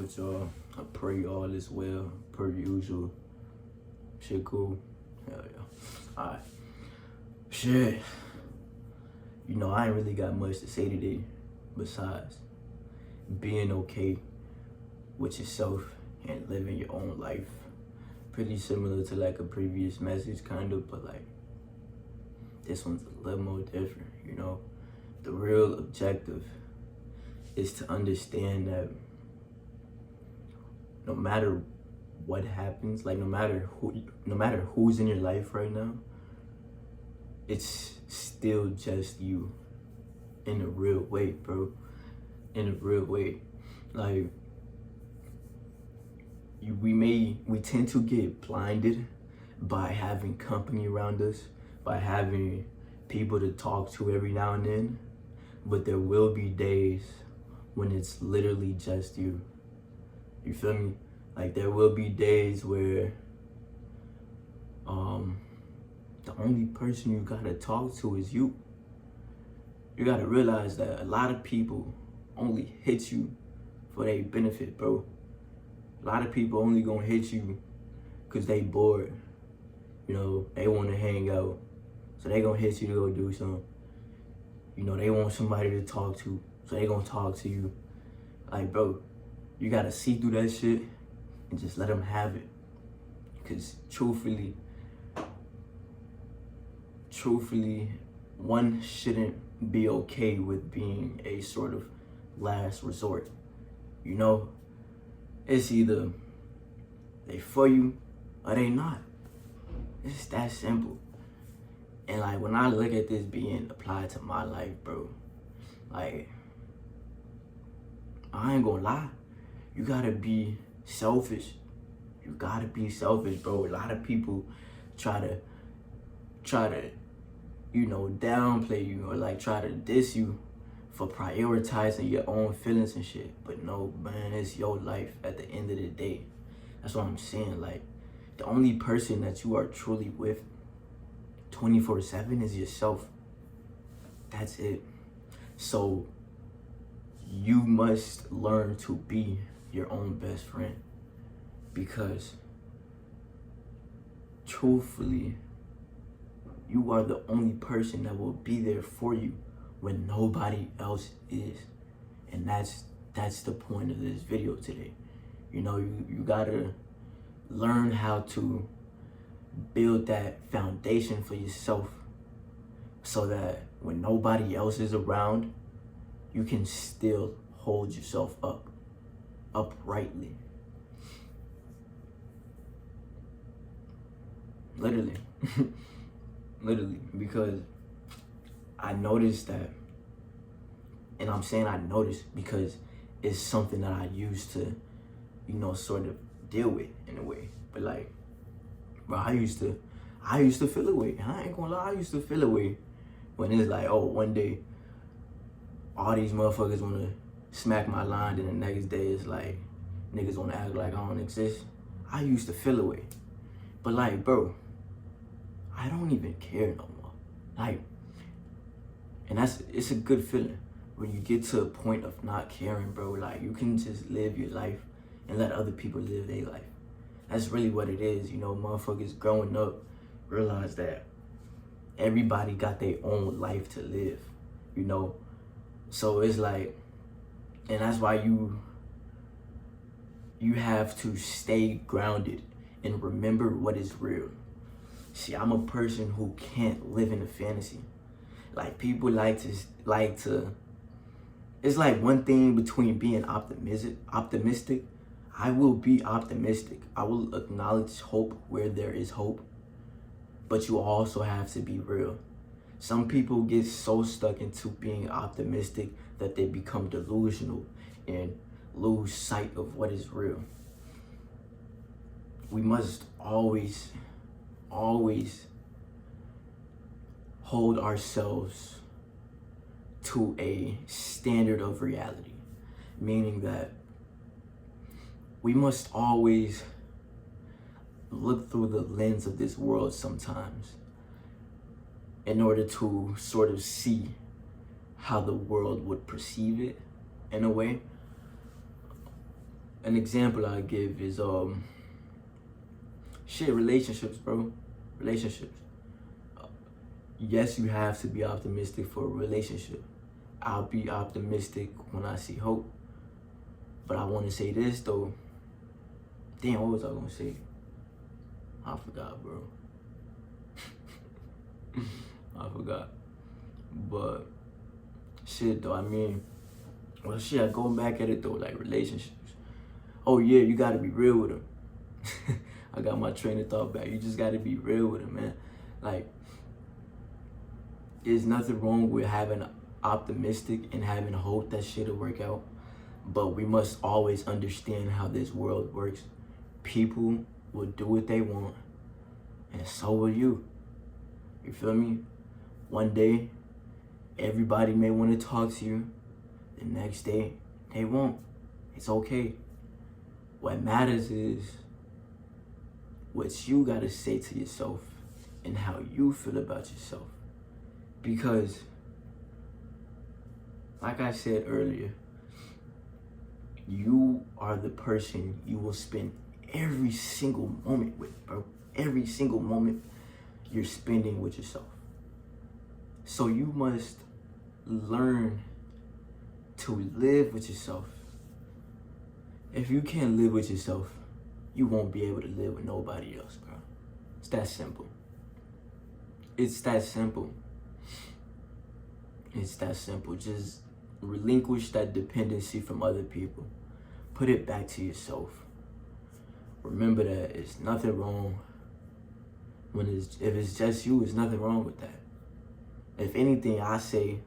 with y'all. I pray all is well, per usual. Shit cool? Hell yeah. Alright. Shit. You know, I ain't really got much to say today besides being okay with yourself and living your own life. Pretty similar to like a previous message kind of, but like this one's a little more different, you know? The real objective is to understand that no matter what happens, like no matter who's in your life right now, it's still just you in a real way, bro. In a real way. Like we tend to get blinded by having company around us, by having people to talk to every now and then, but there will be days when it's literally just you. You feel me? Like there will be days where the only person you gotta talk to is you. You gotta realize that a lot of people only hit you for their benefit, bro. A lot of people only gonna hit you because they bored. You know, they wanna hang out. So they gonna hit you to go do something. You know, they want somebody to talk to, so they gonna talk to you. Like, bro, you gotta see through that shit and just let them have it. Because truthfully, one shouldn't be okay with being a sort of last resort. You know, it's either they for you or they not. It's that simple. And like when I look at this being applied to my life, bro, like I ain't gonna lie, you gotta be selfish. You gotta be selfish, bro. A lot of people try to, you know, downplay you or like try to diss you for prioritizing your own feelings and shit. But no, man, it's your life at the end of the day. That's what I'm saying. Like, the only person that you are truly with 24/7 is yourself. That's it. So you must learn to be your own best friend, because truthfully, you are the only person that will be there for you when nobody else is. And that's the point of this video today. You know, you gotta learn how to build that foundation for yourself so that when nobody else is around, you can still hold yourself uprightly. Literally. Literally, because I noticed that, and I'm saying I noticed because it's something that I used to, you know, sort of deal with in a way. But like, bro, I used to feel away. I ain't gonna lie, I used to feel away when it's like, oh, one day all these motherfuckers wanna smack my line, and the next day it's like niggas wanna act like I don't exist. I used to feel away. But like, bro, I don't even care no more. Like, and it's a good feeling when you get to a point of not caring, bro. Like, you can just live your life and let other people live their life. That's really what it is, you know. Motherfuckers growing up realize that everybody got their own life to live, you know. So it's like, and that's why you have to stay grounded and remember what is real. See, I'm a person who can't live in a fantasy. Like, people like to, it's like one thing between being optimistic. I will be optimistic. I will acknowledge hope where there is hope. But you also have to be real. Some people get so stuck into being optimistic that they become delusional and lose sight of what is real. We must always hold ourselves to a standard of reality, meaning that we must always look through the lens of this world sometimes in order to sort of see how the world would perceive it in a way. an example I give is relationships, bro. Relationships. Yes, you have to be optimistic for a relationship. I'll be optimistic when I see hope. But I want to say this though. Damn, what was I gonna say? I forgot, bro. I forgot. But shit though, I mean, well shit, going back at it though, like relationships. Oh yeah, you gotta be real with them. I got my train of thought back. You just gotta be real with them, man. Like, there's nothing wrong with having optimistic and having hope that shit'll work out. But we must always understand how this world works. People will do what they want, and so will you. You feel me? One day, everybody may want to talk to you. The next day, they won't. It's okay. What matters is what you gotta say to yourself and how you feel about yourself. Because, like I said earlier, you are the person you will spend every single moment with, bro. Every single moment you're spending with yourself. So you must learn to live with yourself. If you can't live with yourself, you won't be able to live with nobody else, bro. It's that simple. It's that simple. It's that simple. Just relinquish that dependency from other people. Put it back to yourself. Remember that it's nothing wrong if it's just you, it's nothing wrong with that. If anything, I say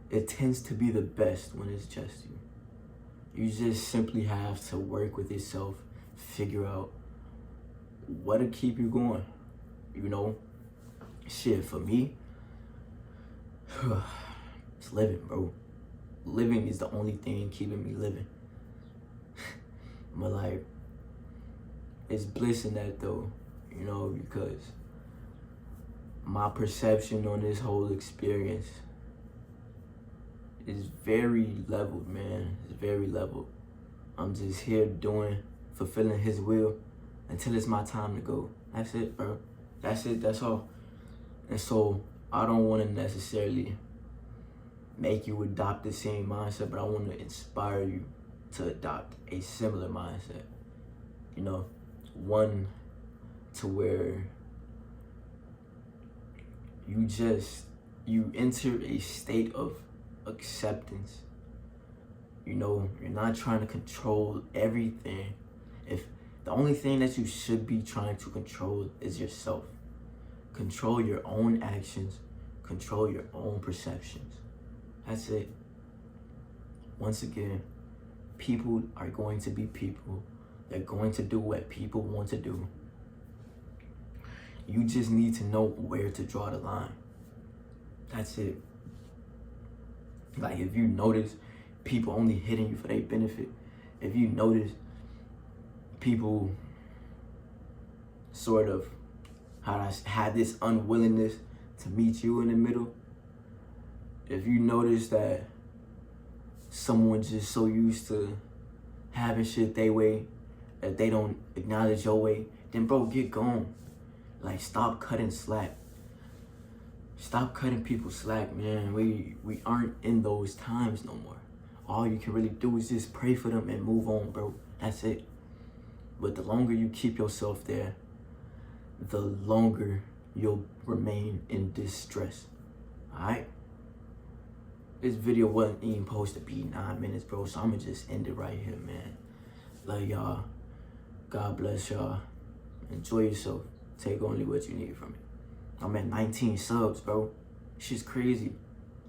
it tends to be the best when it's just you. You just simply have to work with yourself, figure out what'll keep you going. You know, shit, for me, it's living, bro. Living is the only thing keeping me living. But like, it's bliss in that though, you know, because my perception on this whole experience is very leveled, man. It's very leveled. I'm just here fulfilling his will until it's my time to go. That's it, bro. That's it, that's all. And so I don't want to necessarily make you adopt the same mindset, but I want to inspire you to adopt a similar mindset. You know, one to where you enter a state of acceptance. You know, you're not trying to control everything. If the only thing that you should be trying to control is yourself. Control your own actions, control your own perceptions. That's it. Once again, people are going to be people. They're going to do what people want to do. You just need to know where to draw the line. That's it. Like, if you notice people only hitting you for their benefit, if you notice people sort of have this unwillingness to meet you in the middle, if you notice that someone's just so used to having shit their way that they don't acknowledge your way, then bro, get gone. Like, stop cutting slack. Stop cutting people slack, man. We aren't in those times no more. All you can really do is just pray for them and move on, bro. That's it. But the longer you keep yourself there, the longer you'll remain in distress. Alright? This video wasn't even supposed to be 9 minutes, bro, so I'ma just end it right here, man. Love y'all. God bless y'all. Enjoy yourself. Take only what you need from it. I'm at 19 subs, bro. Shit's crazy.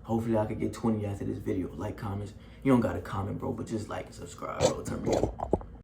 Hopefully I could get 20 after this video. Like, comments. You don't gotta comment, bro, but just like and subscribe, bro. Turn me up.